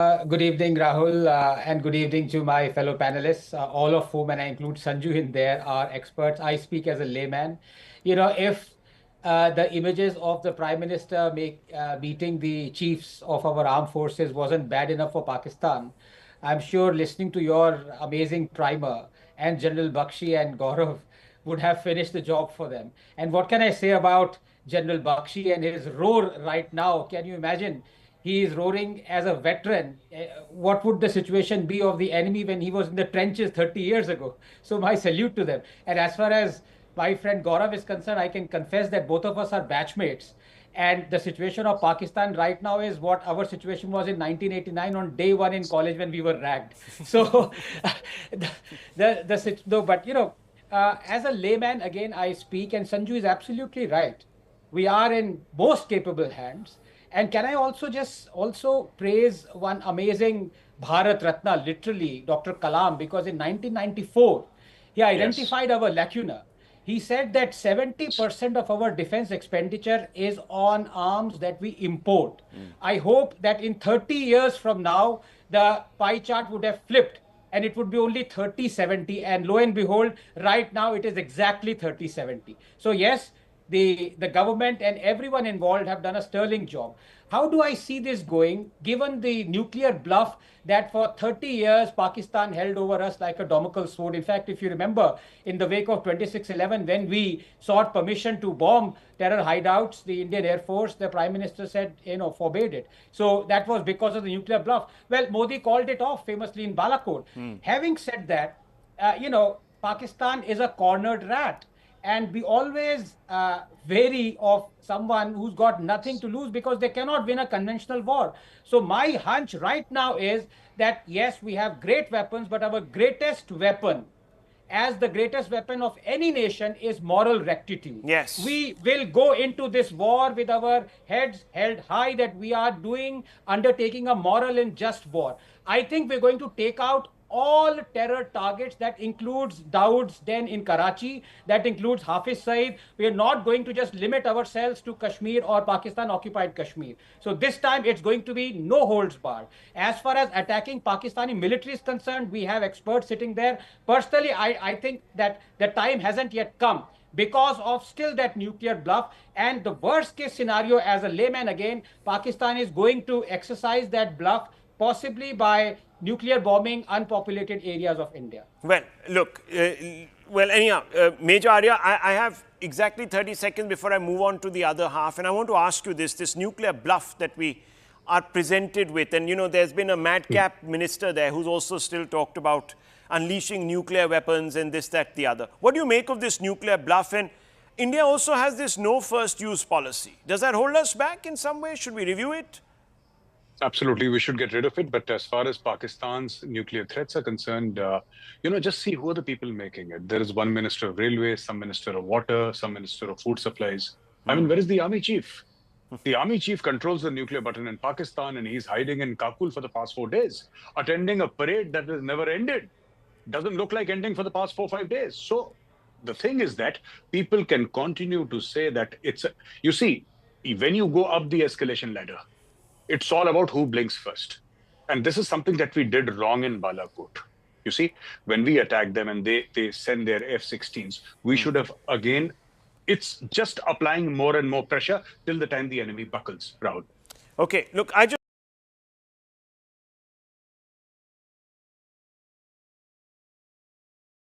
Good evening, Rahul, and good evening to my fellow panelists, all of whom, and I include Sanju in there, are experts. I speak as a layman. If the images of the Prime Minister meeting the chiefs of our armed forces wasn't bad enough for Pakistan, I'm sure listening to your amazing primer and General Bakshi and Gaurav would have finished the job for them. And what can I say about General Bakshi and his roar right now? Can you imagine? He is roaring as a veteran. What would the situation be of the enemy when he was in the trenches 30 years ago? So my salute to them. And as far as my friend Gaurav is concerned, I can confess that both of us are batchmates. And the situation of Pakistan right now is what our situation was in 1989 on day one in college when we were ragged. So, no, but as a layman, again, I speak, and Sanju is absolutely right. We are in most capable hands. And can I also praise one amazing Bharat Ratna, literally, Dr. Kalam, because in 1994, he Yes. identified our lacuna. He said that 70% of our defense expenditure is on arms that we import. I hope that in 30 years from now, the pie chart would have flipped and it would be only 30-70. And lo and behold, right now it is exactly 30-70. So, yes, the government and everyone involved have done a sterling job. How do I see this going, given the nuclear bluff that for 30 years Pakistan held over us like a Damocles sword? In fact, if you remember, in the wake of 26/11, when we sought permission to bomb terror hideouts, the Indian Air Force, the Prime Minister said, forbade it. So that was because of the nuclear bluff. Well, Modi called it off famously in Balakot. Having said that, Pakistan is a cornered rat, and we always vary of someone who's got nothing to lose because they cannot win a conventional war. So my hunch right now is that yes, we have great weapons, but our greatest weapon, as the greatest weapon of any nation, is moral rectitude. Yes. We will go into this war with our heads held high that we are undertaking a moral and just war. I think we're going to take out all terror targets. That includes Dawood's den in Karachi, that includes Hafiz Saeed. We are not going to just limit ourselves to Kashmir or Pakistan occupied Kashmir. So this time it's going to be no holds barred. As far as attacking Pakistani military is concerned, we have experts sitting there. Personally, I think that the time hasn't yet come because of still that nuclear bluff. And the worst case scenario, as a layman again, Pakistan is going to exercise that bluff possibly by nuclear bombing unpopulated areas of India. Well, look, anyhow, Major Arya, I have exactly 30 seconds before I move on to the other half. And I want to ask you this nuclear bluff that we are presented with. And, there's been a madcap minister there who's also still talked about unleashing nuclear weapons and this, that, the other. What do you make of this nuclear bluff? And India also has this no first use policy. Does that hold us back in some way? Should we review it? Absolutely, we should get rid of it. But as far as Pakistan's nuclear threats are concerned, just see who are the people making it. There is one minister of railways, some minister of water, some minister of food supplies. I mean, where is the army chief? The army chief controls the nuclear button in Pakistan, and he's hiding in Kabul for the past 4 days, attending a parade that has never ended. Doesn't look like ending for the past 4 or 5 days. So the thing is that people can continue to say that you see, when you go up the escalation ladder, it's all about who blinks first. And this is something that we did wrong in Balakot. You see, when we attack them and they send their F-16s, we should have, again, it's just applying more and more pressure till the time the enemy buckles, Rahul. Okay, look, I just